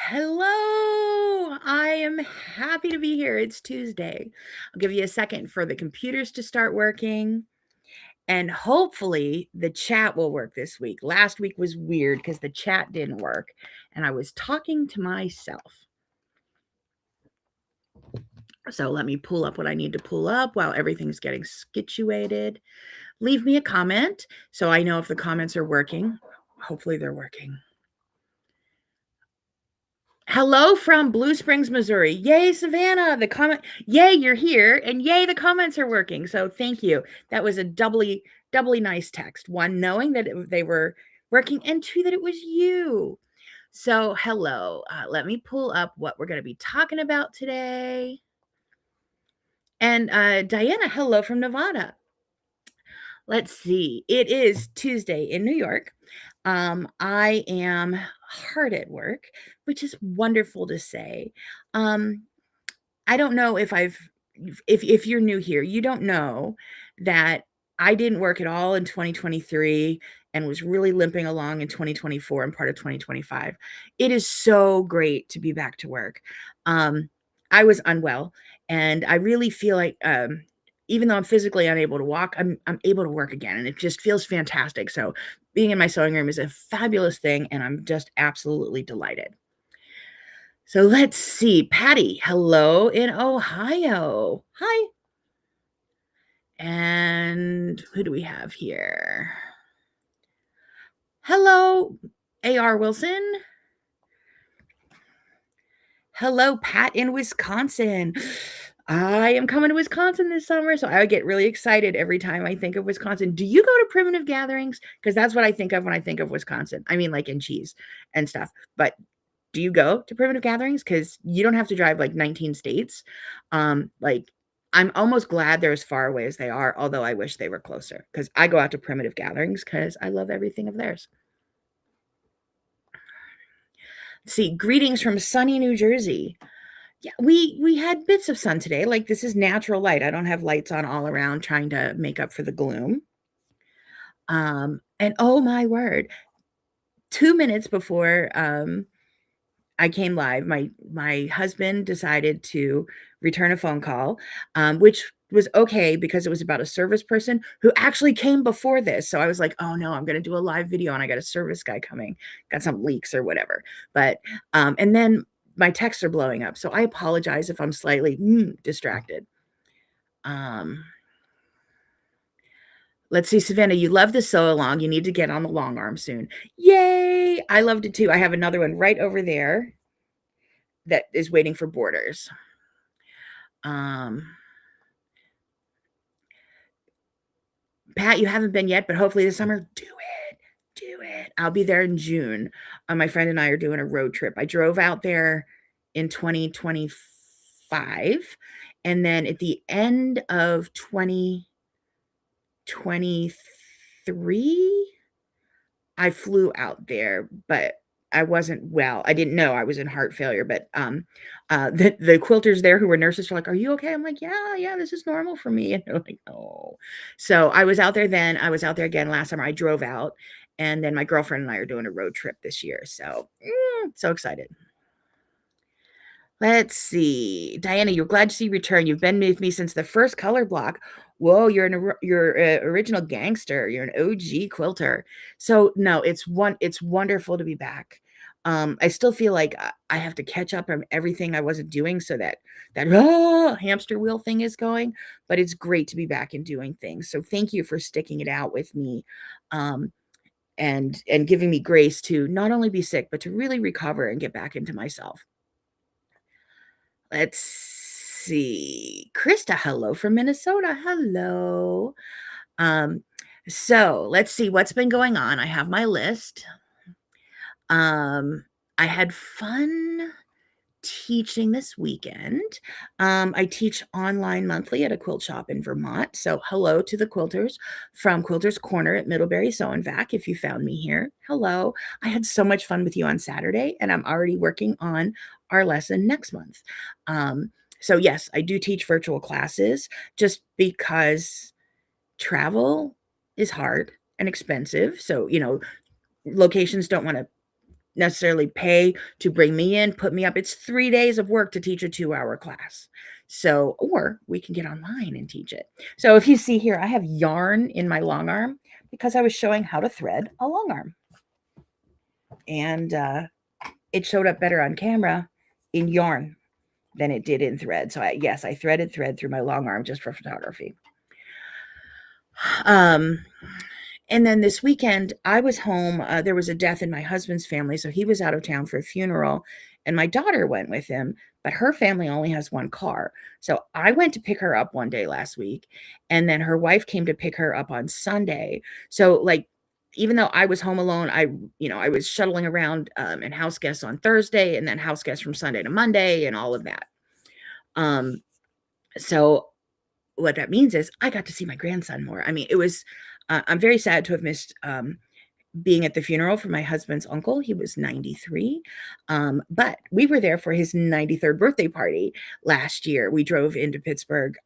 Hello! I am happy to be here. It's Tuesday. I'll give you a second for the computers to start working, and hopefully the chat will work this week. Last week was weird because the chat didn't work, and I was talking to myself. So let me pull up what I need to pull up while everything's getting situated. Leave me a comment so I know if the comments are working. Hopefully they're working. Hello from Blue Springs, Missouri. Yay, Savannah. The comment, yay, you're here, and yay, the comments are working. So thank you. That was a doubly nice text. One, knowing that they were working, and two, that it was you. So hello. Let me pull up what we're going to be talking about today. And Diana, hello from Nevada. Let's see. It is Tuesday in New York. I am hard at work, which is wonderful to say. I don't know if you're new here, you don't know that I didn't work at all in 2023 and was really limping along in 2024 and part of 2025. It is so great to be back to work. I was unwell, and I really feel like even though I'm physically unable to walk, I'm able to work again, and it just feels fantastic. So being in my sewing room is a fabulous thing, and I'm just absolutely delighted. So let's see. Patty, hello in Ohio. Hi. And who do we have here? Hello, A.R. Wilson. Hello, Pat in Wisconsin. I am coming to Wisconsin this summer, so I would get really excited every time I think of Wisconsin. Do you go to primitive gatherings? Because that's what I think of when I think of Wisconsin. I mean, like in cheese and stuff. But do you go to primitive gatherings? Because you don't have to drive like 19 states. Like I'm almost glad they're as far away as they are, although I wish they were closer. Because I go out to primitive gatherings because I love everything of theirs. See, greetings from sunny New Jersey. Yeah, we had bits of sun today. Like this is natural light. I don't have lights on all around trying to make up for the gloom. And oh my word, 2 minutes before I came live, my husband decided to return a phone call, which was okay because it was about a service person who actually came before this. So I was like, oh no, I'm going to do a live video and I got a service guy coming, got some leaks or whatever. But, and then my texts are blowing up. So I apologize if I'm slightly distracted. Let's see, Savannah, you love the sew along. You need to get on the long arm soon. Yay! I loved it too. I have another one right over there that is waiting for borders. Pat, you haven't been yet, but hopefully this summer, do it. Do it. I'll be there in June. My friend and I are doing a road trip. I drove out there in 2025. And then at the end of 2023, I flew out there, but I wasn't well. I didn't know I was in heart failure, but the quilters there who were nurses were like, "Are you okay?" I'm like, "Yeah, this is normal for me." And they're like, "Oh." So I was out there then. I was out there again last summer. I drove out, and then my girlfriend and I are doing a road trip this year. So so excited. Let's see. Diana, you're glad to see you return. You've been with me since the first color block. Whoa, you're original gangster. You're an OG quilter. So no, it's wonderful to be back. I still feel like I have to catch up on everything I wasn't doing so that hamster wheel thing is going, but it's great to be back and doing things. So thank you for sticking it out with me. And giving me grace to not only be sick, but to really recover and get back into myself. Let's see. Krista, hello from Minnesota. Hello. So let's see what's been going on. I have my list. I had fun teaching this weekend. I teach online monthly at a quilt shop in Vermont. So hello to the quilters from Quilters Corner at Middlebury Sew and Vac. If you found me here, hello. I had so much fun with you on Saturday, and I'm already working on our lesson next month. So yes, I do teach virtual classes just because travel is hard and expensive. So, locations don't want to necessarily pay to bring me in, put me up. It's 3 days of work to teach a 2-hour class. So, or we can get online and teach it. So if you see here, I have yarn in my long arm because I was showing how to thread a long arm. And it showed up better on camera in yarn than it did in thread. So yes, I threaded thread through my long arm just for photography. And then this weekend, I was home. There was a death in my husband's family, so he was out of town for a funeral, and my daughter went with him, but her family only has one car. So I went to pick her up one day last week, and then her wife came to pick her up on Sunday. So, like, even though I was home alone, I was shuttling around and house guests on Thursday, and then house guests from Sunday to Monday, and all of that. So what that means is I got to see my grandson more. I mean, it was. I'm very sad to have missed being at the funeral for my husband's uncle. He was 93. But we were there for his 93rd birthday party last year. We drove into Pittsburgh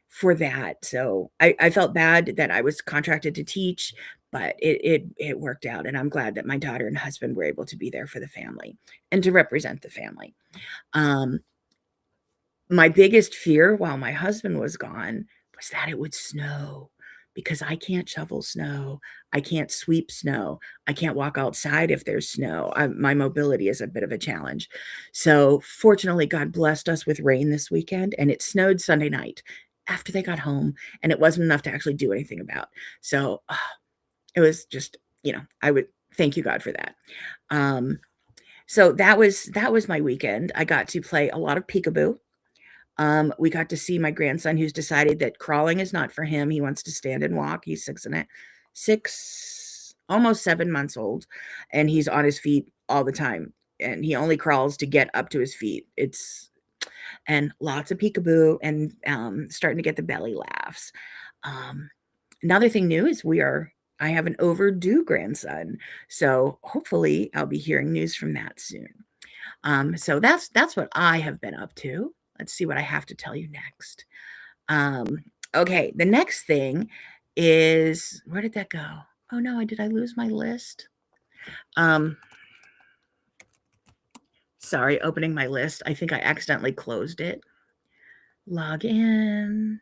for that. So I felt bad that I was contracted to teach, but it worked out. And I'm glad that my daughter and husband were able to be there for the family and to represent the family. My biggest fear while my husband was gone was that it would snow, because I can't shovel snow. I can't sweep snow. I can't walk outside if there's snow. My mobility is a bit of a challenge. So fortunately, God blessed us with rain this weekend, and it snowed Sunday night after they got home, and it wasn't enough to actually do anything about. So it was just, I would thank you, God, for that. So that was my weekend. I got to play a lot of peekaboo. We got to see my grandson, who's decided that crawling is not for him. He wants to stand and walk. He's 6, almost 7 months old, and he's on his feet all the time. And he only crawls to get up to his feet. And lots of peekaboo and starting to get the belly laughs. Another thing new is I have an overdue grandson. So hopefully I'll be hearing news from that soon. So that's what I have been up to. Let's see what I have to tell you next. Okay, the next thing is, where did that go? Oh no, did I lose my list? Sorry, opening my list. I think I accidentally closed it. Log in.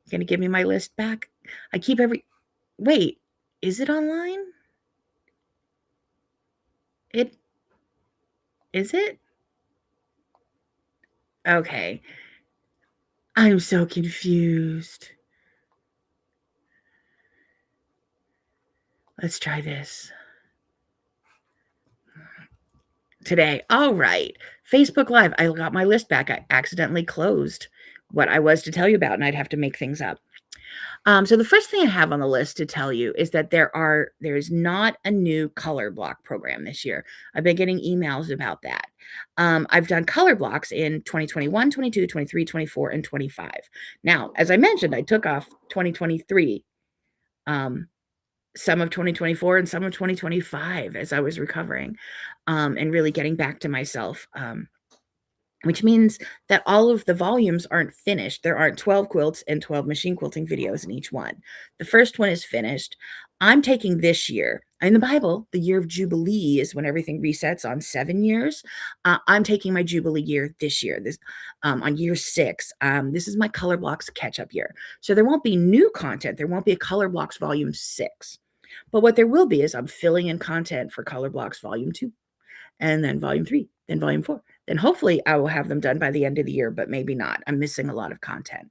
Gonna give me my list back? Wait, is it online? Is it? Okay. I'm so confused. Let's try this. Today. All right. Facebook Live. I got my list back. I accidentally closed what I was to tell you about, and I'd have to make things up. So the first thing I have on the list to tell you is that there is not a new color block program this year. I've been getting emails about that. I've done color blocks in 2021, 22, 23, 24, and 25. Now, as I mentioned, I took off 2023, some of 2024 and some of 2025 as I was recovering, and really getting back to myself. Which means that all of the volumes aren't finished. There aren't 12 quilts and 12 machine quilting videos in each one. The first one is finished. I'm taking this year. In the Bible, the year of Jubilee is when everything resets on 7 years. I'm taking my Jubilee year this year, on year 6. This is my Color Blocks catch-up year. So there won't be new content. There won't be a Color Blocks Volume 6. But what there will be is I'm filling in content for Color Blocks Volume 2, and then Volume 3, then Volume 4. Then hopefully I will have them done by the end of the year, but maybe not. I'm missing a lot of content.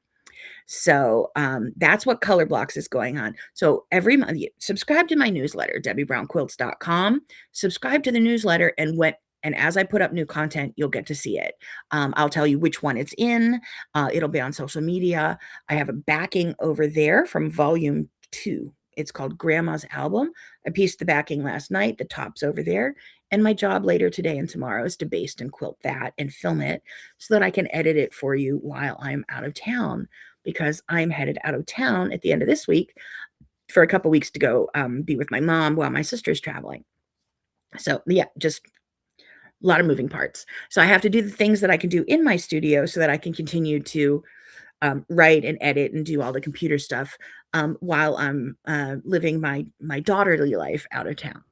So that's what Color Blocks is going on. So every month, subscribe to my newsletter, DebbieBrownQuilts.com. Subscribe to the newsletter, and as I put up new content, you'll get to see it. I'll tell you which one it's in. It'll be on social media. I have a backing over there from Volume 2. It's called Grandma's Album. I pieced the backing last night. The top's over there. And my job later today and tomorrow is to baste and quilt that and film it so that I can edit it for you while I'm out of town, because I'm headed out of town at the end of this week for a couple weeks to go be with my mom while my sister's traveling. So yeah, just a lot of moving parts. So I have to do the things that I can do in my studio so that I can continue to write and edit and do all the computer stuff while I'm living my daughterly life out of town.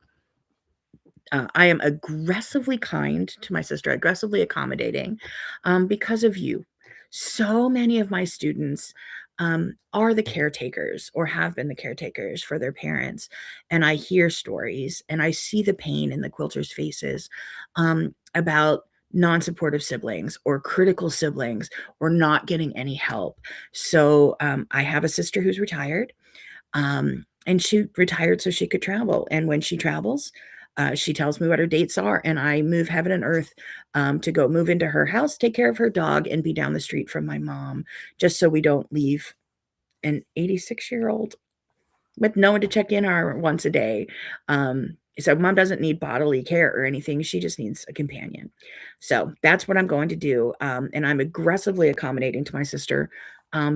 I am aggressively kind to my sister, aggressively accommodating, because of you. So many of my students are the caretakers or have been the caretakers for their parents. And I hear stories and I see the pain in the quilters' faces about non supportive siblings or critical siblings or not getting any help. So I have a sister who's retired. And she retired so she could travel. And when she travels, she tells me what her dates are, and I move heaven and earth to go move into her house, take care of her dog, and be down the street from my mom, just so we don't leave an 86-year-old with no one to check in on her once a day. So mom doesn't need bodily care or anything. She just needs a companion. So that's what I'm going to do. And I'm aggressively accommodating to my sister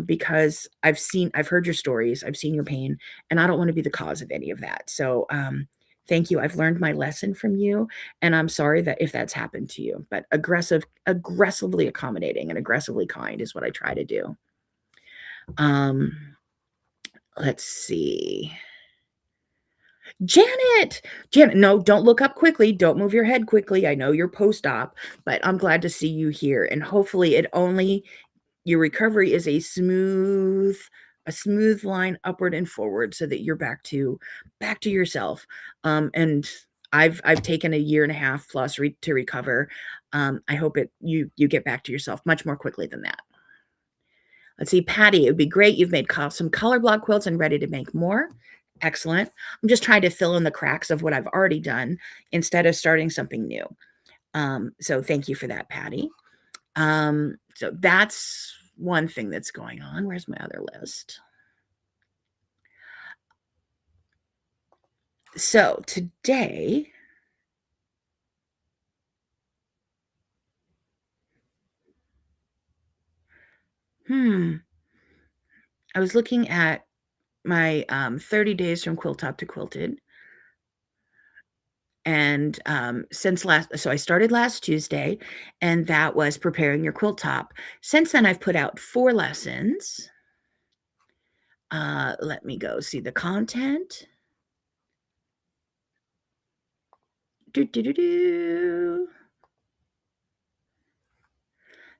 because I've heard your stories, I've seen your pain, and I don't want to be the cause of any of that. So thank you. I've learned my lesson from you, and I'm sorry that if that's happened to you. But aggressively accommodating and aggressively kind is what I try to do. Let's see. Janet, Janet, no, don't look up quickly. Don't move your head quickly. I know you're post-op, but I'm glad to see you here. And hopefully your recovery is a smooth line upward and forward so that you're back to yourself. And I've taken a year and a half plus to recover. I hope you get back to yourself much more quickly than that. Let's see, Patty, it would be great. You've made some color block quilts and ready to make more. Excellent. I'm just trying to fill in the cracks of what I've already done instead of starting something new. So thank you for that, Patty. So that's one thing that's going on. Where's my other list? So today, I was looking at my 30 days from Quilt Top to Quilted. And so I started last Tuesday, and that was preparing your quilt top. Since then, I've put out 4 lessons. Let me go see the content.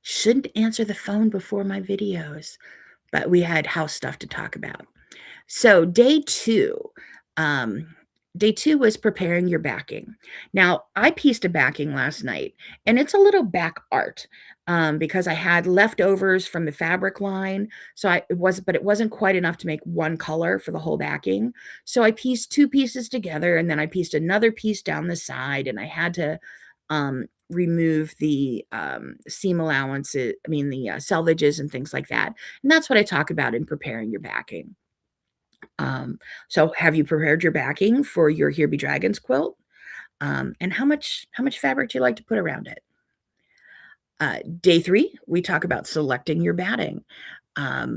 Shouldn't answer the phone before my videos, but we had house stuff to talk about. So day 2 was preparing your backing. Now, I pieced a backing last night, and it's a little back art because I had leftovers from the fabric line. So but it wasn't quite enough to make one color for the whole backing. So I pieced 2 pieces together, and then I pieced another piece down the side, and I had to remove the seam allowances, the selvages and things like that. And that's what I talk about in preparing your backing. So have you prepared your backing for your Here Be Dragons quilt? And how much fabric do you like to put around it? Day 3, we talk about selecting your batting. I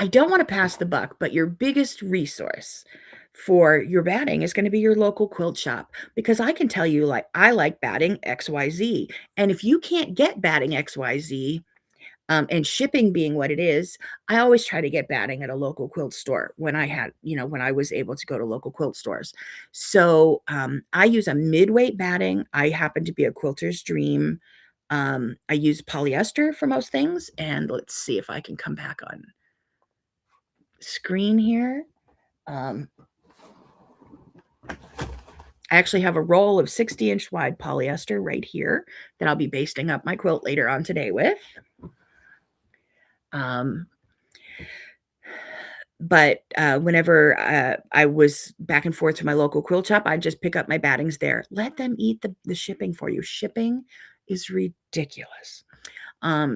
don't want to pass the buck, but your biggest resource for your batting is going to be your local quilt shop, because I can tell you, like, I like batting XYZ. And if you can't get batting XYZ, and shipping being what it is, I always try to get batting at a local quilt store when I was able to go to local quilt stores. So I use a mid-weight batting. I happen to be a quilter's dream. I use polyester for most things. And let's see if I can come back on screen here. I actually have a roll of 60-inch wide polyester right here that I'll be basting up my quilt later on today with. But whenever I was back and forth to my local quilt shop, I'd just pick up my battings there. Let them eat the shipping for you. Shipping is ridiculous.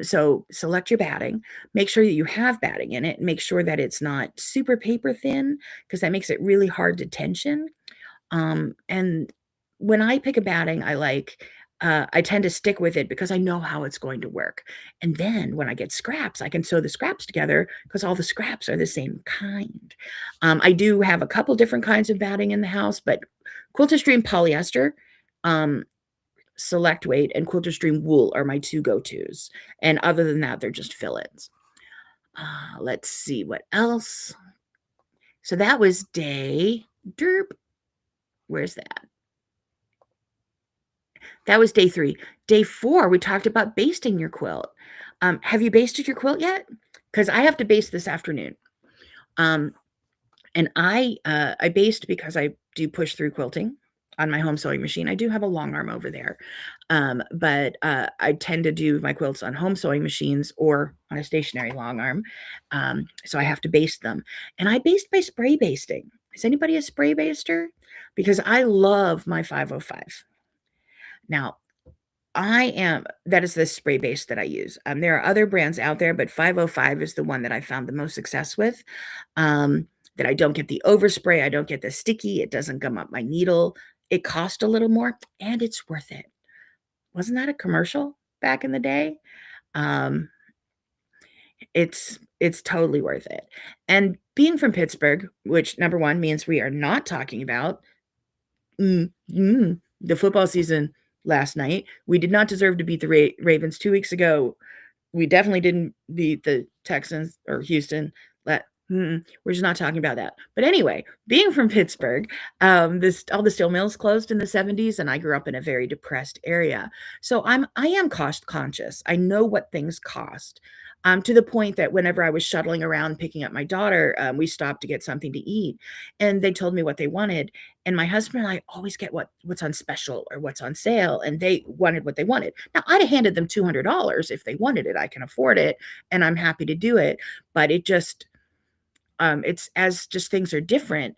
So select your batting. Make sure that you have batting in it. Make sure that it's not super paper thin, because that makes it really hard to tension. And when I pick a batting, I tend to stick with it because I know how it's going to work. And then when I get scraps, I can sew the scraps together because all the scraps are the same kind. I do have a couple different kinds of batting in the house, but Quilter's Dream polyester, select weight, and Quilter's Dream wool are my 2 go-tos. And other than that, they're just fill-ins. Let's see what else. So that was day derp. Where's that? That was day 3. Day 4, we talked about basting your quilt. Have you basted your quilt yet? Because I have to baste this afternoon. And I baste because I do push through quilting on my home sewing machine. I do have a long arm over there, but I tend to do my quilts on home sewing machines or on a stationary long arm. So I have to baste them, and I baste by spray basting. Is anybody a spray baster? Because I love my 505. Now, that is the spray base that I use. There are other brands out there, but 505 is the one that I found the most success with. That I don't get the overspray, I don't get the sticky, it doesn't gum up my needle. It cost a little more, and it's worth it. Wasn't that a commercial back in the day? Um, it's totally worth it. And being from Pittsburgh, which number 1 means we are not talking about the football season last night. We did not deserve to beat the Ravens 2 weeks ago. We definitely didn't beat the Texans or Houston. We're just not talking about that. But anyway, being from Pittsburgh, all the steel mills closed in the 70s, and I grew up in a very depressed area. So I am cost conscious. I know what things cost. To the point that whenever I was shuttling around picking up my daughter, we stopped to get something to eat, and they told me what they wanted. And my husband and I always get what's on special or what's on sale, and they wanted what they wanted. Now, I'd have handed them $200 if they wanted it. I can afford it, and I'm happy to do it. But it just it's as just things are different.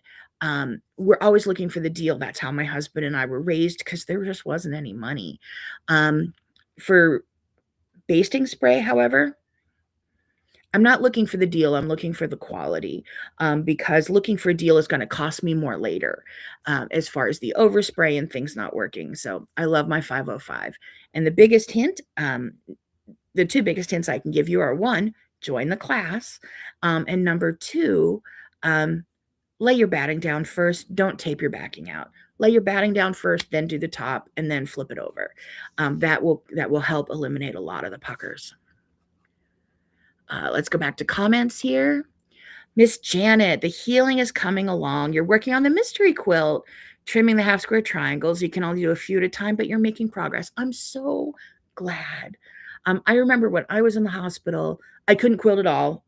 We're always looking for the deal. That's how my husband and I were raised because there just wasn't any money. For basting spray, however, I'm not looking for the deal. I'm looking for the quality, because looking for a deal is going to cost me more later, as far as the overspray and things not working. So I love my 505. And the biggest hint, the 2 biggest hints I can give you are 1, join the class, and number 2, lay your batting down first. Don't tape your backing out. Lay your batting down first, then do the top, and then flip it over. That will help eliminate a lot of the puckers. Let's go back to comments here. Miss Janet, the healing is coming along. You're working on the mystery quilt, trimming the half square triangles. You can only do a few at a time, but you're making progress. I'm so glad. I remember when I was in the hospital, I couldn't quilt at all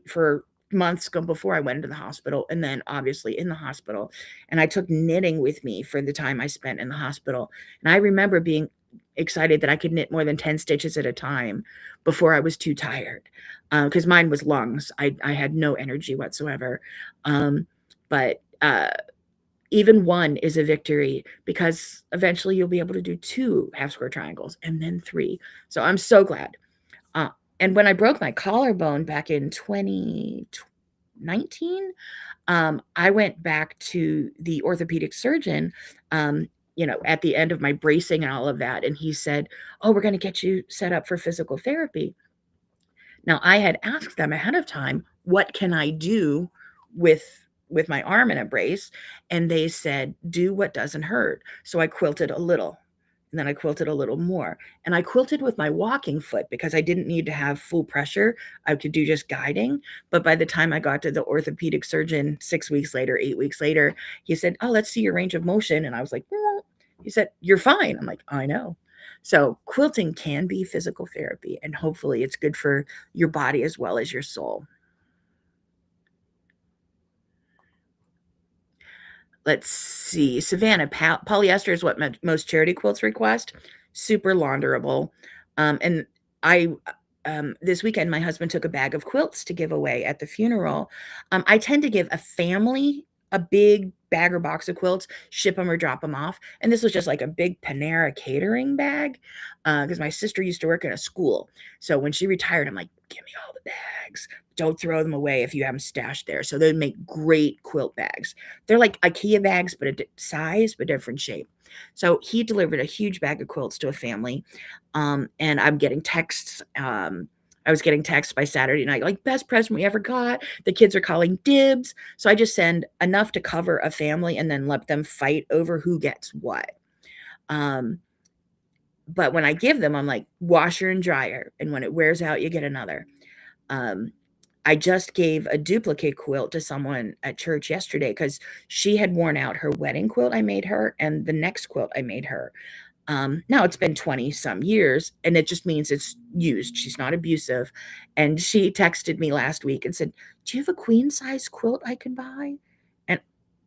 for months before I went into the hospital, and then obviously in the hospital. And I took knitting with me for the time I spent in the hospital. And I remember being excited that I could knit more than 10 stitches at a time before I was too tired, because mine was lungs. I had no energy whatsoever. But even 1 is a victory, because eventually you'll be able to do 2 half square triangles and then 3. So I'm so glad. And when I broke my collarbone back in 2019, I went back to the orthopedic surgeon, at the end of my bracing and all of that. And he said, "Oh, we're going to get you set up for physical therapy." Now, I had asked them ahead of time, what can I do with my arm in a brace? And they said, do what doesn't hurt. So I quilted a little, and then I quilted a little more. And I quilted with my walking foot because I didn't need to have full pressure. I could do just guiding. But by the time I got to the orthopedic surgeon 6 weeks later, 8 weeks later, he said, "Oh, let's see your range of motion." And I was like, "Well," he said, "You're fine." I'm like, "I know." So quilting can be physical therapy, and hopefully it's good for your body as well as your soul. Let's see. Savannah, polyester is what most charity quilts request. Super launderable. And I, this weekend, my husband took a bag of quilts to give away at the funeral. I tend to give a family a big bag or box of quilts, ship them or drop them off. And this was just like a big Panera catering bag, because my sister used to work in a school. So when she retired, I'm like, give me all the bags. Don't throw them away if you have them stashed there. So they make great quilt bags. They're like IKEA bags, but a size, but different shape. So he delivered a huge bag of quilts to a family. And I'm getting texts. I was getting texts by Saturday night, like, best present we ever got. The kids are calling dibs. So I just send enough to cover a family and then let them fight over who gets what. But when I give them, I'm like, washer and dryer. And when it wears out, you get another. I just gave a duplicate quilt to someone at church yesterday because she had worn out her wedding quilt I made her and the next quilt I made her. Now it's been 20 some years and it just means it's used. She's not abusive. And she texted me last week and said, "Do you have a queen size quilt I can buy?" And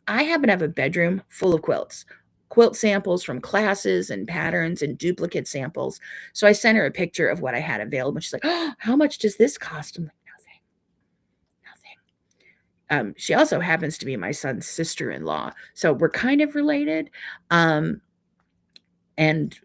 I happen to have a bedroom full of quilts, quilt samples from classes and patterns and duplicate samples. So I sent her a picture of what I had available. She's like, "Oh, how much does this cost?" I'm like, "Nothing, nothing." She also happens to be my son's sister-in-law. So we're kind of related. Um, and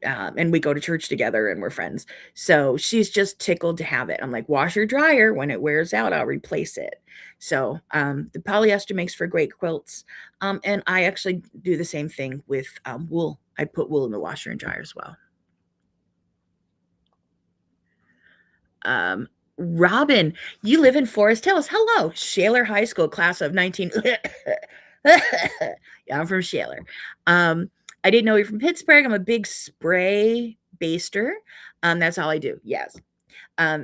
we go to church together and we're friends. So she's just tickled to have it. I'm like, "Washer dryer, when it wears out, I'll replace it." So the polyester makes for great quilts. And I actually do the same thing with wool. I put wool in the washer and dryer as well. Um, Robin, you live in Forest Hills. Hello, Shaler High School, class of 19. Yeah, I'm from Shaler. I didn't know you're from Pittsburgh. I'm a big spray baster. That's all I do. Yes.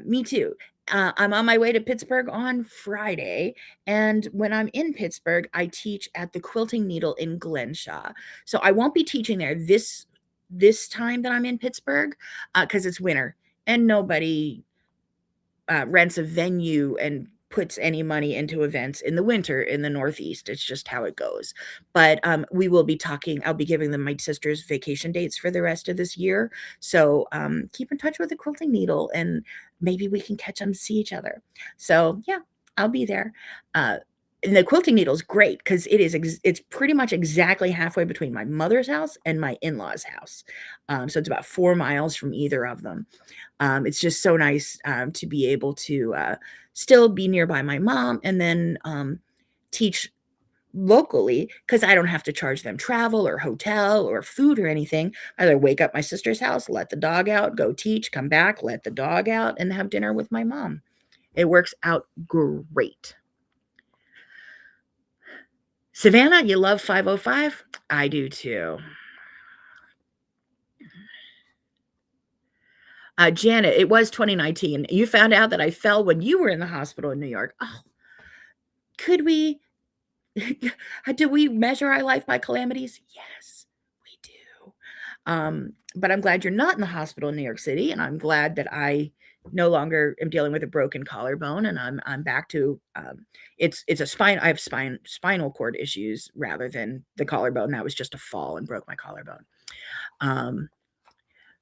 Me too. I'm on my way to Pittsburgh on Friday, and when I'm in Pittsburgh, I teach at the Quilting Needle in Glenshaw. So I won't be teaching there this time that I'm in Pittsburgh because it's winter and nobody rents a venue and puts any money into events in the winter in the Northeast. It's just how it goes. But we will be talking. I'll be giving them my sister's vacation dates for the rest of this year. So keep in touch with the Quilting Needle, and maybe we can catch them, see each other. So yeah, I'll be there. And the Quilting Needle is great because it's pretty much exactly halfway between my mother's house and my in-laws' house. So it's about 4 miles from either of them. It's just so nice to be able to still be nearby my mom and then teach locally because I don't have to charge them travel or hotel or food or anything. I either wake up my sister's house, let the dog out, go teach, come back, let the dog out, and have dinner with my mom. It works out great. Savannah, you love 505? I do too. Janet, it was 2019. You found out that I fell when you were in the hospital in New York. Oh, could we do we measure our life by calamities? Yes, we do. But I'm glad you're not in the hospital in New York City, and I'm glad that I no longer am dealing with a broken collarbone, and I'm back to it's a spine. I have spinal cord issues rather than the collarbone. That was just a fall and broke my collarbone.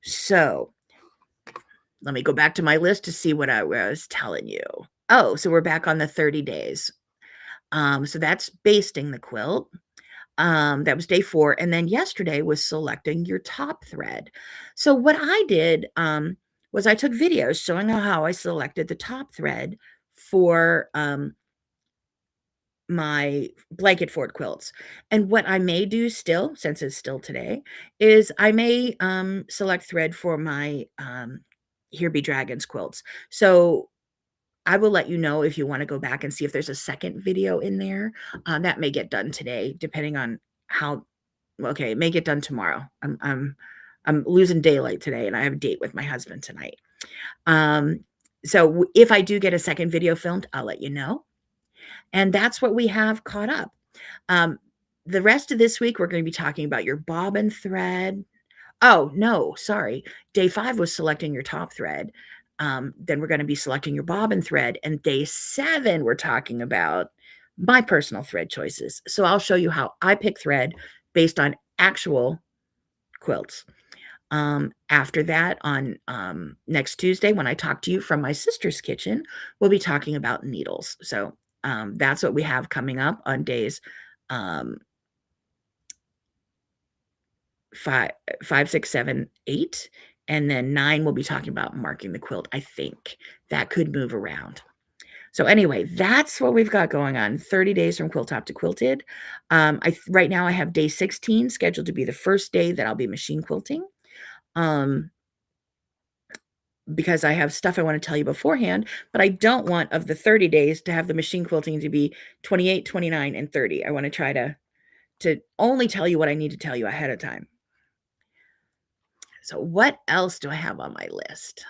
So let me go back to my list to see what I was telling you. Oh, so we're back on the 30 days. So that's basting the quilt. That was day 4. And then yesterday was selecting your top thread. So what I did was I took videos showing how I selected the top thread for my blanket fort quilts. And what I may do still, since it's still today, is I may select thread for my Here Be Dragons quilts. So I will let you know if you want to go back and see if there's a second video in there. That may get done today, depending on how. Okay, it may get done tomorrow. I'm losing daylight today, and I have a date with my husband tonight. So if I do get a second video filmed, I'll let you know. And that's what we have caught up. The rest of this week, we're going to be talking about your bobbin thread. Oh, no, sorry. Day 5 was selecting your top thread. Then we're going to be selecting your bobbin thread. And day 7, we're talking about my personal thread choices. So I'll show you how I pick thread based on actual quilts. After that, on next Tuesday, when I talk to you from my sister's kitchen, we'll be talking about needles. So that's what we have coming up on days 5, 6, 7, 8. And then 9, we'll be talking about marking the quilt. I think that could move around. So anyway, that's what we've got going on. 30 days from quilt top to quilted. Right now I have day 16 scheduled to be the first day that I'll be machine quilting. Because I have stuff I want to tell you beforehand, but I don't want of the 30 days to have the machine quilting to be 28, 29, and 30. I want to try to only tell you what I need to tell you ahead of time. So what else do I have on my list?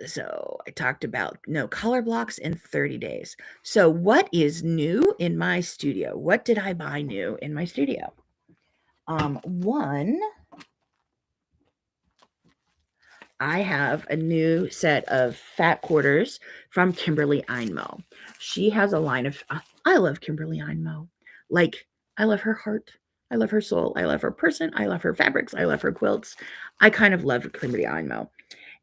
So I talked about no color blocks in 30 days. So what is new in my studio? What did I buy new in my studio? One, I have a new set of fat quarters from Kimberly Einmo. She has a line of, I love Kimberly Einmo. Like, I love her heart. I love her soul. I love her person. I love her fabrics. I love her quilts. I kind of love Kimberly Einmo.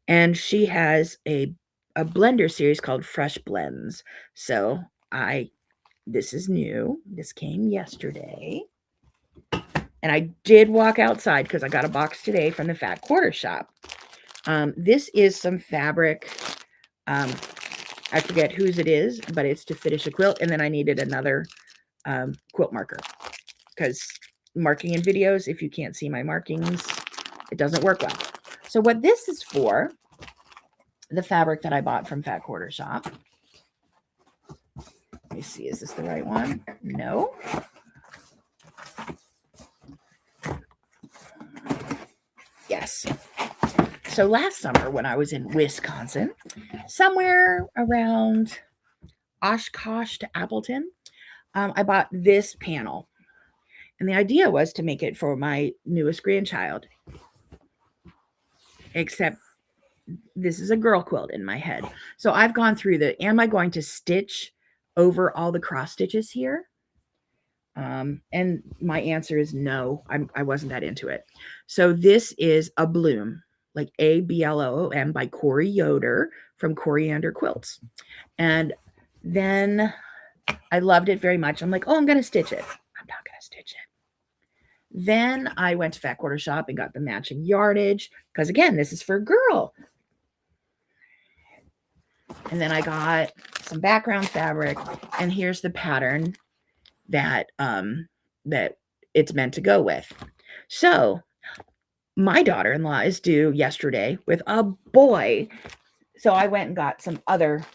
And she has a blender series called Fresh Blends. So this is new. This came yesterday. And I did walk outside because I got a box today from the Fat Quarter Shop. This is some fabric. I forget whose it is, but it's to finish a quilt. And then I needed another quilt marker because marking in videos, if you can't see my markings, it doesn't work well. So what this is for, the fabric that I bought from Fat Quarter Shop. Let me see, is this the right one? No. Yes. So last summer when I was in Wisconsin, somewhere around Oshkosh to Appleton, I bought this panel. And the idea was to make it for my newest grandchild. Except this is a girl quilt in my head. So I've gone through am I going to stitch over all the cross stitches here? And my answer is no, I wasn't that into it. So this is a bloom, like ABLOOM by Corey Yoder from Coriander Quilts. And then I loved it very much. I'm like, oh, I'm going to stitch it. I'm not going to stitch it. Then I went to Fat Quarter Shop and got the matching yardage because, again, this is for a girl. And then I got some background fabric, and here's the pattern that that it's meant to go with. So my daughter-in-law is due yesterday with a boy. So I went and got some other,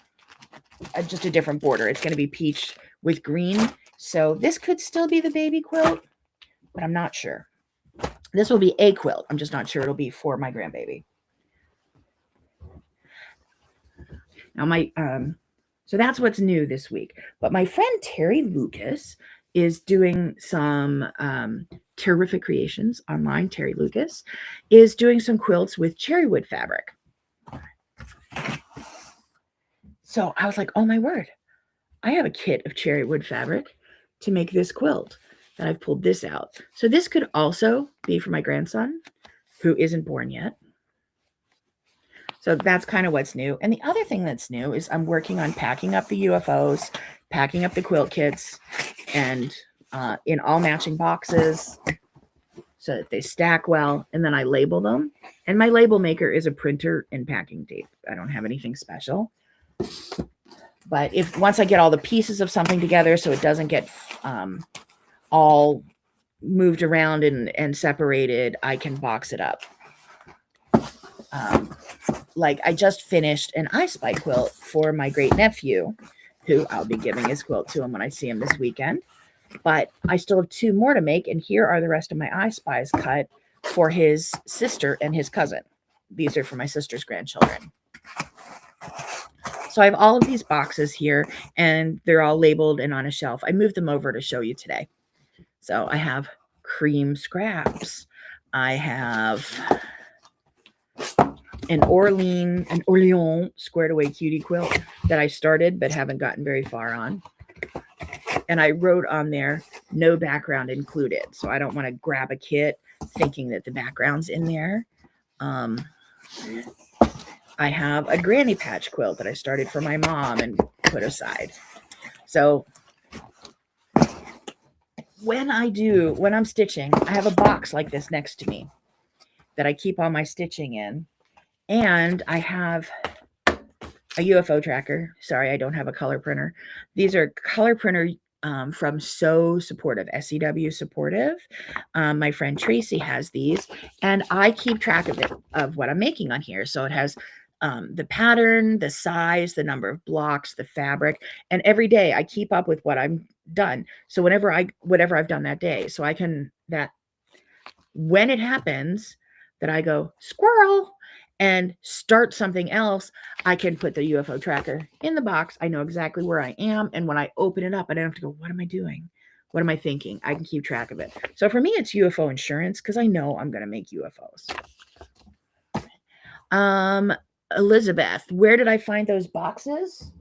just a different border. It's going to be peach with green. So this could still be the baby quilt, but I'm not sure. This will be a quilt. I'm just not sure it'll be for my grandbaby. Now so that's what's new this week. But my friend Terry Lucas is doing some Terrific Creations online. Terry Lucas is doing some quilts with cherrywood fabric. So I was like, oh my word, I have a kit of cherrywood fabric to make this quilt that I've pulled this out. So this could also be for my grandson who isn't born yet. So that's kind of what's new. And the other thing that's new is I'm working on packing up the UFOs, packing up the quilt kits, and in all matching boxes so that they stack well. And then I label them. And my label maker is a printer and packing tape. I don't have anything special. But once I get all the pieces of something together so it doesn't get all moved around and separated, I can box it up. Like I just finished an I Spy quilt for my great nephew, who I'll be giving his quilt to him when I see him this weekend. But I still have 2 more to make, and here are the rest of my I Spies cut for his sister and his cousin. These are for my sister's grandchildren. So I have all of these boxes here, and they're all labeled and on a shelf. I moved them over to show you today. So I have cream scraps. I have an Orleans squared away cutie quilt that I started but haven't gotten very far on. And I wrote on there, no background included. So I don't want to grab a kit thinking that the background's in there. I have a granny patch quilt that I started for my mom and put aside. So when I'm stitching, I have a box like this next to me that I keep all my stitching in. And I have a UFO tracker. Sorry, I don't have a color printer. These are color printer from So Supportive, SEW Supportive. My friend Tracy has these, and I keep track of what I'm making on here. So it has the pattern, the size, the number of blocks, the fabric, and every day I keep up with what I'm done. So whatever I've done that day, so I can, that when it happens that I go squirrel and start something else, I can put the UFO tracker in the box. I know exactly where I am. And when I open it up, I don't have to go, what am I doing? What am I thinking? I can keep track of it. So for me, it's UFO insurance because I know I'm going to make UFOs. Elizabeth, where did I find those boxes?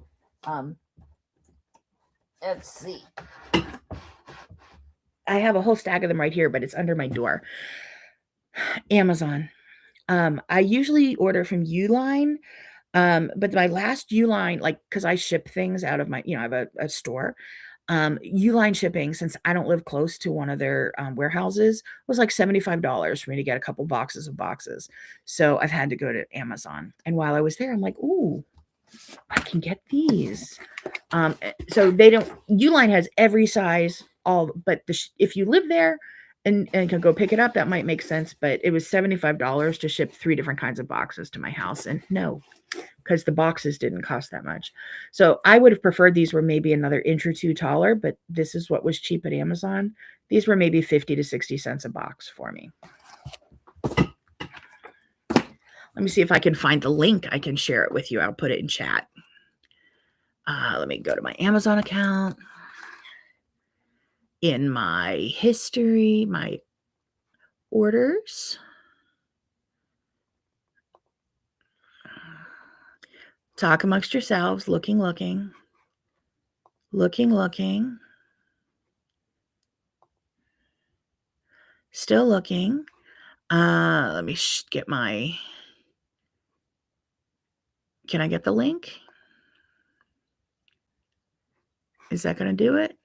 Let's see. I have a whole stack of them right here, but it's under my door. Amazon. I usually order from Uline, but my last Uline, like, because I ship things out of my, I have a store. Uline shipping, since I don't live close to one of their warehouses, was like $75 for me to get a couple boxes of boxes. So I've had to go to Amazon. And while I was there, I'm like, ooh, I can get these. So they don't, Uline has every size, but if you live there and can go pick it up, that might make sense. But it was $75 to ship 3 different kinds of boxes to my house. And no, because the boxes didn't cost that much. So I would have preferred these were maybe another inch or 2 taller, but this is what was cheap at Amazon. These were maybe 50 to 60 cents a box for me. Let me see if I can find the link. I can share it with you. I'll put it in chat. Let me go to my Amazon account. In my history, my orders. Talk amongst yourselves, looking. Still looking. Let me get my, can I get the link? Is that going to do it?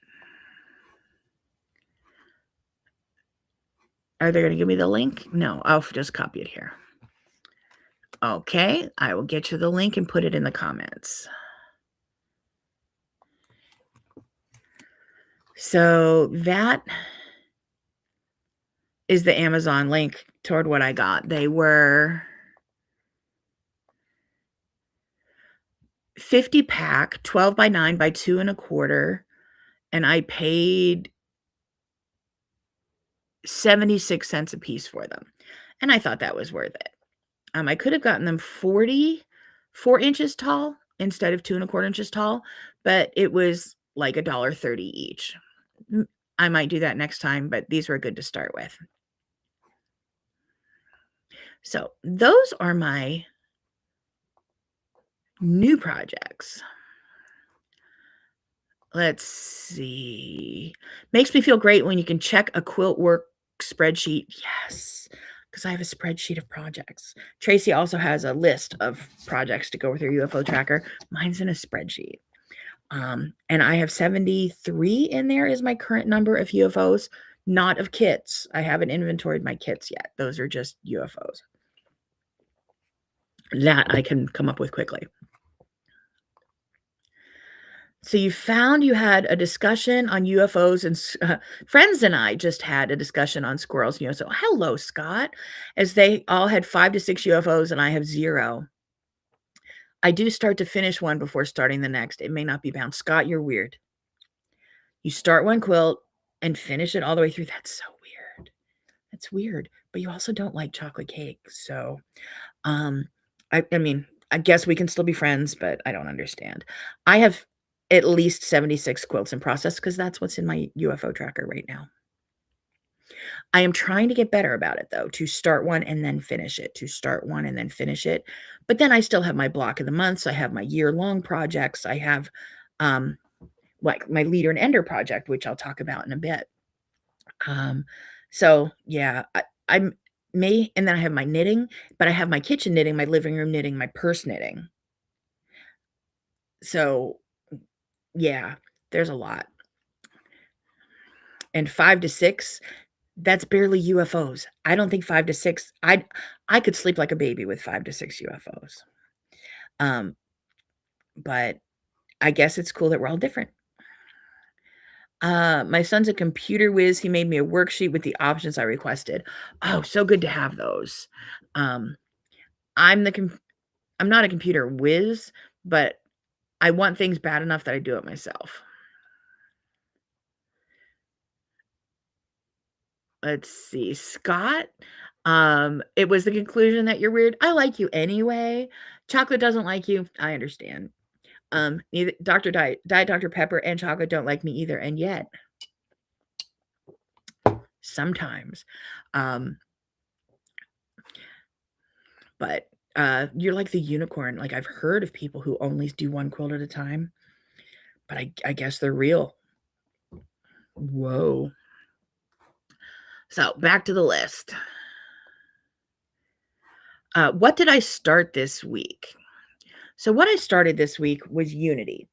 Are they going to give me the link? No, I'll just copy it here. Okay, I will get you the link and put it in the comments. So that is the Amazon link toward what I got. They were 50 pack, 12 by 9 by 2 1/4. And I paid 76 cents a piece for them. And I thought that was worth it. I could have gotten them 44 inches tall instead of 2 1/4 inches tall, but it was like $1.30 each. I might do that next time, but these were good to start with. So those are my new projects. Let's see. Makes me feel great when you can check a quilt work spreadsheet. Yes, because I have a spreadsheet of projects. Tracy also has a list of projects to go with her UFO tracker. Mine's in a spreadsheet. And I have 73 in there is my current number of UFOs, not of kits. I haven't inventoried my kits yet. Those are just UFOs. That I can come up with quickly. So you found you had a discussion on UFOs, and friends and I just had a discussion on squirrels. So hello, Scott, as they all had 5 to 6 UFOs and I have 0. I do start to finish one before starting the next. It may not be bound. Scott, you're weird. You start one quilt and finish it all the way through. That's so weird. That's weird. But you also don't like chocolate cake. So, I mean, I guess we can still be friends, but I don't understand. I have at least 76 quilts in process because that's what's in my UFO tracker right now. I am trying to get better about it, though, to start one and then finish it, to start one and then finish it. But then I still have my block of the months. I have my year-long projects. I have like my leader and ender project, which I'll talk about in a bit. So yeah, and then I have my knitting, but I have my kitchen knitting, my living room knitting, my purse knitting. So yeah, there's a lot. And 5 to 6, that's barely UFOs. I don't think 5 to 6, I could sleep like a baby with 5 to 6 UFOs. But I guess it's cool that we're all different. My son's a computer whiz. He made me a worksheet with the options I requested. Oh, so good to have those. I'm not a computer whiz, but I want things bad enough that I do it myself. Let's see. Scott, It was the conclusion that you're weird. I like you anyway. Chocolate doesn't like you. I understand. Neither Diet Dr. Pepper and chocolate don't like me either, and yet sometimes, um, but you're like the unicorn. Like I've heard of people who only do one quilt at a time, but I guess they're real. Whoa. So back to the list. What did I start this week? So what I started this week was Unity.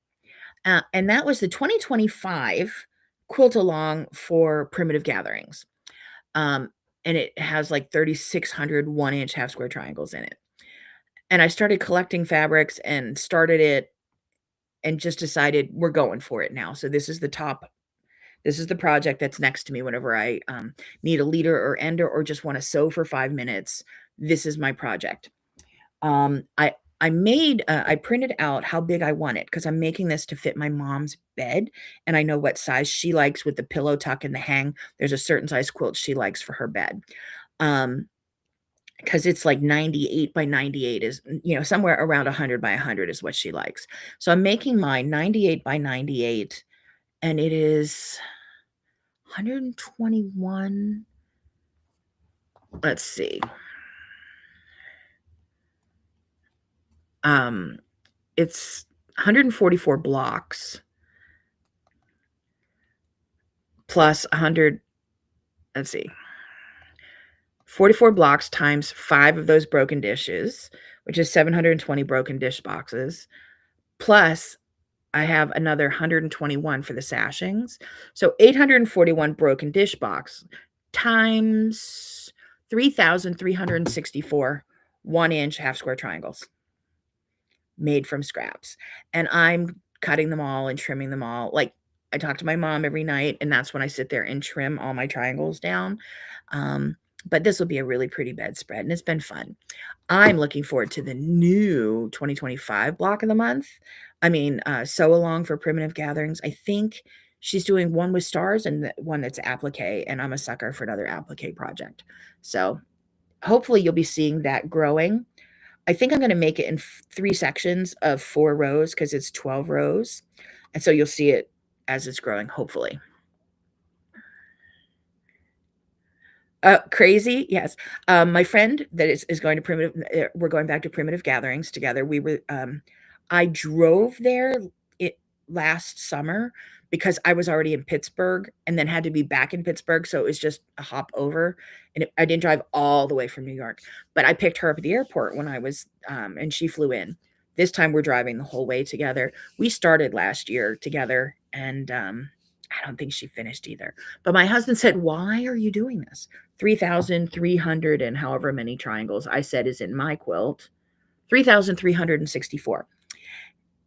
And that was the 2025 quilt along for primitive gatherings. And it has like 3,600 1-inch half square triangles in it. And I started collecting fabrics and started it and just decided we're going for it now. So this is the project that's next to me whenever I need a leader or ender or just want to sew for 5 minutes. This is my project. I printed out how big I want it because I'm making this to fit my mom's bed, and I know what size she likes with the pillow tuck and the hang. There's a certain size quilt she likes for her bed. Because it's like 98 by 98 is, somewhere around 100 by 100 is what she likes. So I'm making mine 98 by 98, and it is 121. Let's see. It's 144 blocks plus 100. Let's see. 44 blocks times 5 of those broken dishes, which is 720 broken dish boxes. Plus I have another 121 for the sashings. So 841 broken dish box times 3,364 1-inch half square triangles made from scraps. And I'm cutting them all and trimming them all. Like I talk to my mom every night, and that's when I sit there and trim all my triangles down. But this will be a really pretty bedspread, and it's been fun. I'm looking forward to the new 2025 block of the month. Sew along for primitive gatherings. I think she's doing one with stars and one that's applique, and I'm a sucker for another applique project. So hopefully you'll be seeing that growing. I think I'm going to make it in 3 sections of 4 rows because it's 12 rows. And so you'll see it as it's growing, hopefully. Crazy, yes. My friend that is going to primitive, we're going back to primitive gatherings together. I drove there last summer because I was already in Pittsburgh and then had to be back in Pittsburgh, so it was just a hop over, and I didn't drive all the way from New York, but I picked her up at the airport when I was, and she flew in. This time we're driving the whole way together. We started last year together, and I don't think she finished either. But my husband said, "Why are you doing this? 3,300 and however many triangles," I said, "is in my quilt." 3,364.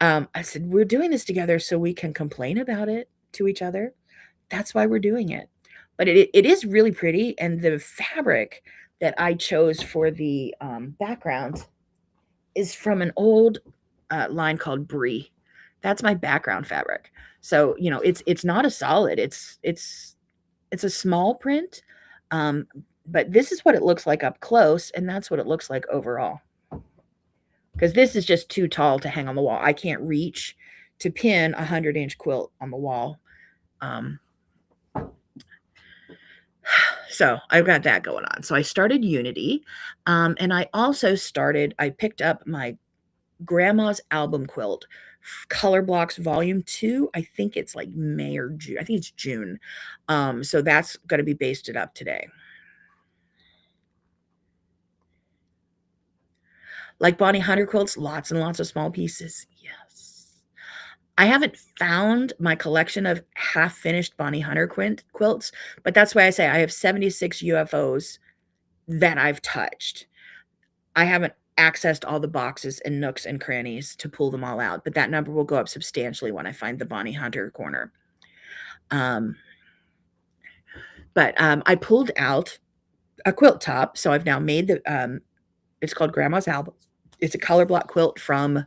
I said, "We're doing this together so we can complain about it to each other. That's why we're doing it." But it is really pretty, and the fabric that I chose for the background is from an old line called Brie. That's my background fabric. So it's not a solid. It's a small print, but this is what it looks like up close, and that's what it looks like overall. Because this is just too tall to hang on the wall. I can't reach to pin a 100-inch quilt on the wall. So I've got that going on. So I started Unity, and I picked up my grandma's album quilt, Color Blocks Volume 2. I think it's like May or June. I think it's June. So that's going to be basted up today. Like Bonnie Hunter quilts, lots and lots of small pieces. Yes. I haven't found my collection of half-finished Bonnie Hunter quilts, but that's why I say I have 76 UFOs that I've touched. I haven't accessed all the boxes and nooks and crannies to pull them all out, but that number will go up substantially when I find the Bonnie Hunter corner. But I pulled out a quilt top, so I've now made it's called Grandma's Album. It's a color block quilt from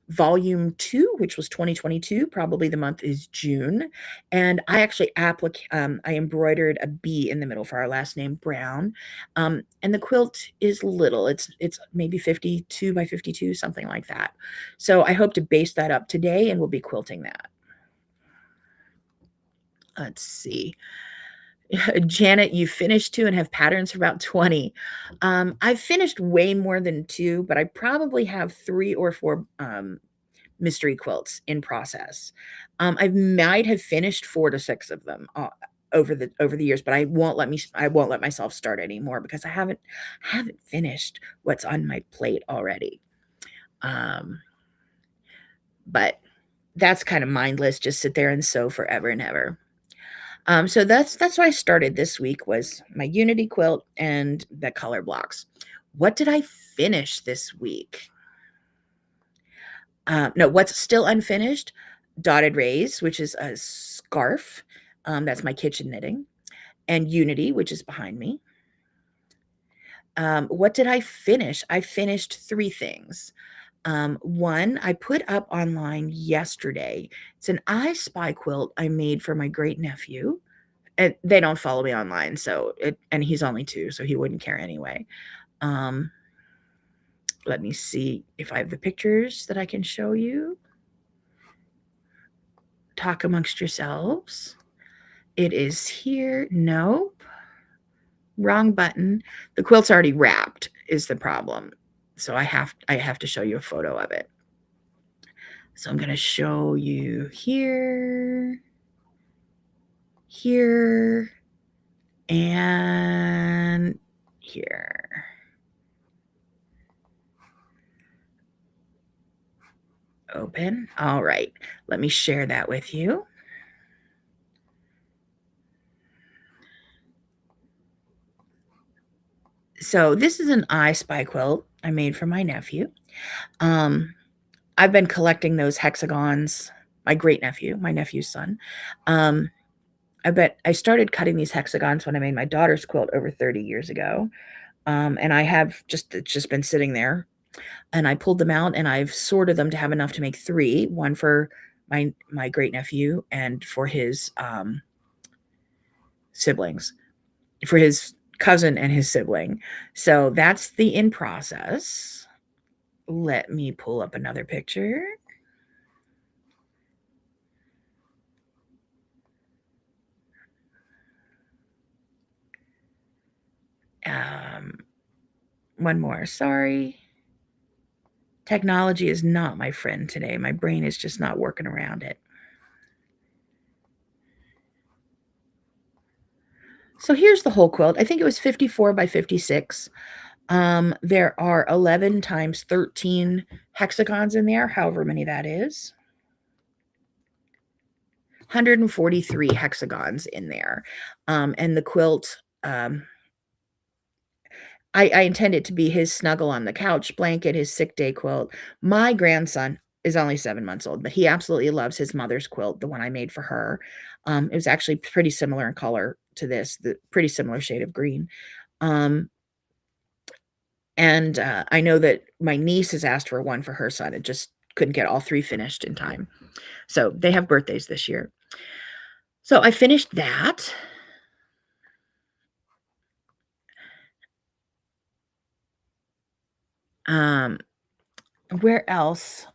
volume 2, which was 2022. Probably the month is June. And I actually I embroidered a B in the middle for our last name, Brown. And the quilt is little. It's maybe 52 by 52, something like that. So I hope to base that up today, and we'll be quilting that. Let's see. Janet, you finished 2 and have patterns for about 20. I've finished way more than 2, but I probably have 3 or 4 mystery quilts in process. I might have finished 4 to 6 of them over the years, but I won't let myself start anymore because I haven't finished what's on my plate already. But that's kind of mindless. Just sit there and sew forever and ever. So that's what I started this week was my Unity quilt and the color blocks. What did I finish this week? No, what's still unfinished? Dotted Rays, which is a scarf. That's my kitchen knitting. And Unity, which is behind me. What did I finish? I finished 3 things. One I put up online yesterday. It's an I Spy quilt I made for my great nephew. And they don't follow me online, and he's only 2, so he wouldn't care anyway. Let me see if I have the pictures that I can show you. Talk amongst yourselves. It is here. Nope. Wrong button. The quilt's already wrapped is the problem. So I have to show you a photo of it. So I'm going to show you here, here, and here. Open. All right. Let me share that with you. So this is an I Spy quilt I made for my nephew. I've been collecting those hexagons, my great nephew, my nephew's son. I started cutting these hexagons when I made my daughter's quilt over 30 years ago. And it's just been sitting there, and I pulled them out and I've sorted them to have enough to make 3, one for my great nephew and for his siblings, for his cousin and his sibling. So that's the in process. Let me pull up another picture. One more. Sorry. Technology is not my friend today. My brain is just not working around it. So here's the whole quilt. I think it was 54 by 56. There are 11 times 13 hexagons in there, however many that is. 143 hexagons in there. And the quilt, I intend it to be his snuggle on the couch blanket, his sick day quilt. My grandson is only 7 months old, but he absolutely loves his mother's quilt, the one I made for her. It was actually pretty similar in color to this, the pretty similar shade of green. And I know that my niece has asked for one for her son. It just couldn't get all 3 finished in time. So they have birthdays this year. So I finished that. Where else?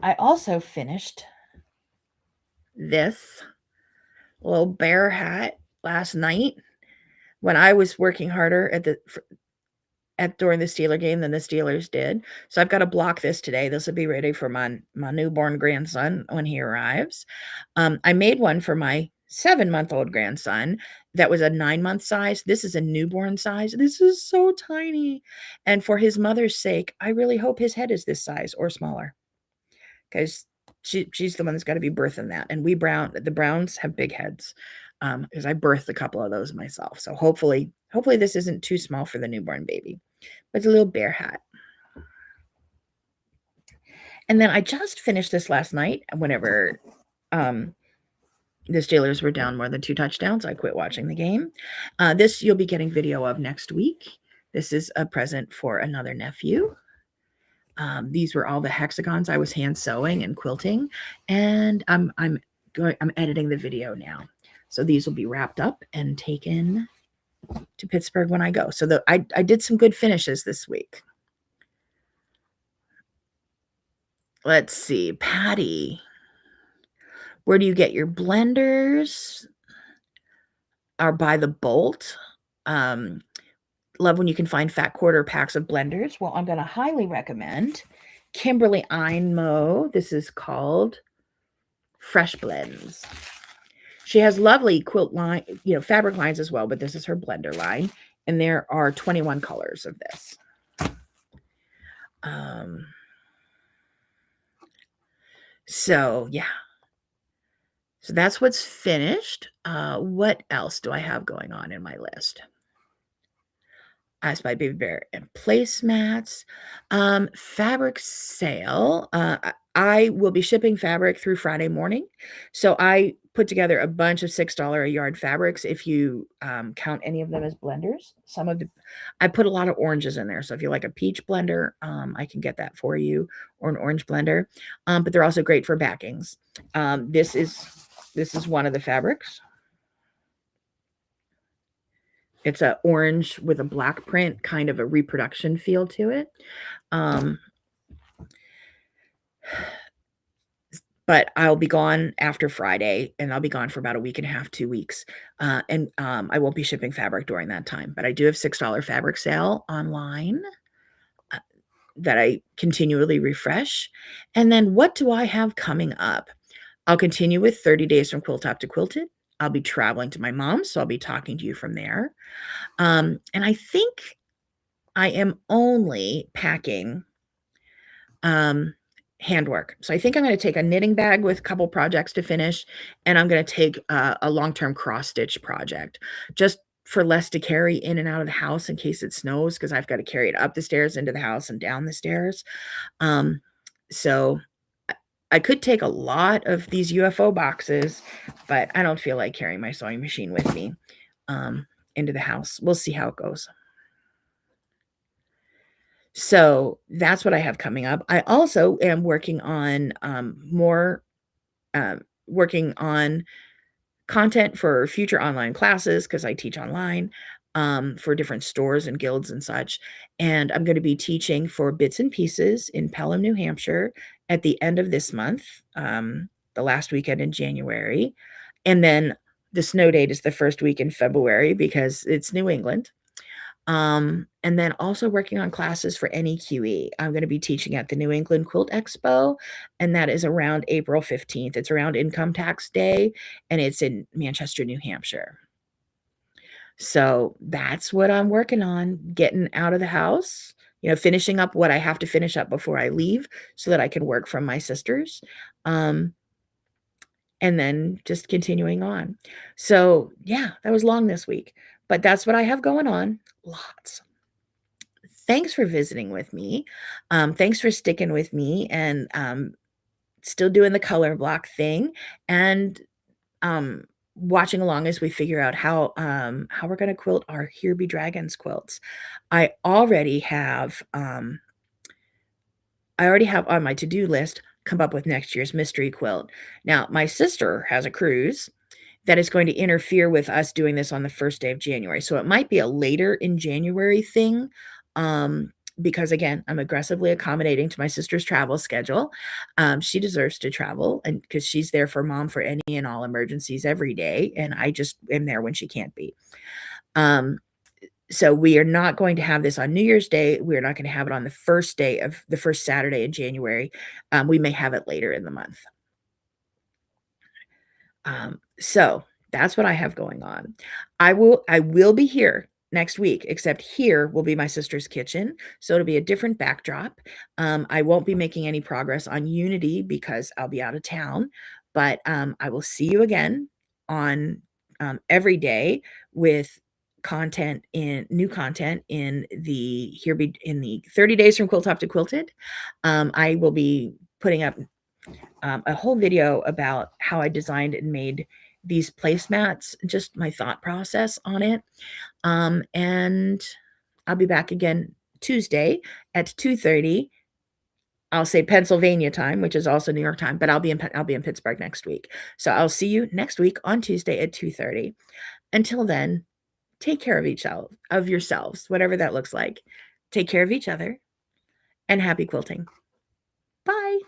I also finished this little bear hat last night when I was working harder during the Steeler game than the Steelers did. So I've got to block this today. This will be ready for my newborn grandson when he arrives. I made one for my 7-month-old grandson that was a 9-month size. This is a newborn size. This is so tiny. And for his mother's sake, I really hope his head is this size or smaller, because she's the one that's got to be birthing that. And the Browns have big heads, because I birthed a couple of those myself. So hopefully this isn't too small for the newborn baby. But it's a little bear hat. And then I just finished this last night whenever the Steelers were down more than 2 touchdowns. I quit watching the game. This you'll be getting video of next week. This is a present for another nephew. These were all the hexagons I was hand sewing and quilting, and I'm editing the video now. So these will be wrapped up and taken to Pittsburgh when I go. So I did some good finishes this week. Let's see, Patty. Where do you get your blenders? Are by the bolt. Love when you can find fat quarter packs of blenders. Well, I'm going to highly recommend Kimberly Einmo. This is called Fresh Blends. She has lovely quilt line, fabric lines as well, but this is her blender line. And there are 21 colors of this. So yeah. So that's what's finished. What else do I have going on in my list? Ice by Baby Bear and placemats. Fabric sale. I will be shipping fabric through Friday morning. So I put together a bunch of $6 a yard fabrics if you count any of them as blenders. I put a lot of oranges in there. So if you like a peach blender, I can get that for you, or an orange blender. But they're also great for backings. This is one of the fabrics. It's a orange with a black print, kind of a reproduction feel to it. But I'll be gone after Friday, and I'll be gone for about a week and a half, 2 weeks. And I won't be shipping fabric during that time. But I do have $6 fabric sale online that I continually refresh. And then what do I have coming up? I'll continue with 30 days from Quilt Top to Quilted. I'll be traveling to my mom's, so I'll be talking to you from there. And I think I am only packing handwork. So I think I'm going to take a knitting bag with a couple projects to finish, and I'm going to take a long-term cross stitch project, just for less to carry in and out of the house in case it snows, because I've got to carry it up the stairs into the house and down the stairs. So I could take a lot of these UFO boxes, but I don't feel like carrying my sewing machine with me into the house. We'll see how it goes. So that's what I have coming up. I also am working on working on content for future online classes, because I teach online for different stores and guilds and such. And I'm going to be teaching for Bits and Pieces in Pelham, New Hampshire at the end of this month, the last weekend in January. And then the snow date is the first week in February because it's New England. And then also working on classes for NEQE. I'm going to be teaching at the New England Quilt Expo, and that is around April 15th. It's around Income Tax Day, and it's in Manchester, New Hampshire. So that's what I'm working on, getting out of the house, finishing up what I have to finish up before I leave so that I can work from my sister's. And then just continuing on. So yeah, that was long this week, but that's what I have going on. Lots. Thanks for visiting with me. Thanks for sticking with me and still doing the color block thing, and watching along as we figure out how we're going to quilt our Here Be Dragons quilts. I already have on my to-do list come up with next year's mystery quilt. Now, my sister has a cruise that is going to interfere with us doing this on the first day of January. So it might be a later in January thing, because again, I'm aggressively accommodating to my sister's travel schedule. She deserves to travel, and because she's there for mom for any and all emergencies every day, and I just am there when she can't be. So we are not going to have this on New Year's Day. We're not going to have it on the first Saturday in January. We may have it later in the month. So that's what I have going on. I will be here next week, except here will be my sister's kitchen. So it'll be a different backdrop. I won't be making any progress on Unity because I'll be out of town, but I will see you again on every day with new content in the 30 days from Quilt Top to Quilted. I will be putting up a whole video about how I designed and made these placemats, just my thought process on it. And I'll be back again Tuesday at 2:30 I'll say Pennsylvania time, which is also New York time, but I'll be in Pittsburgh next week. So I'll see you next week on Tuesday at 2:30. Until then, take care of yourselves, whatever that looks like. Take care of each other, and happy quilting. Bye.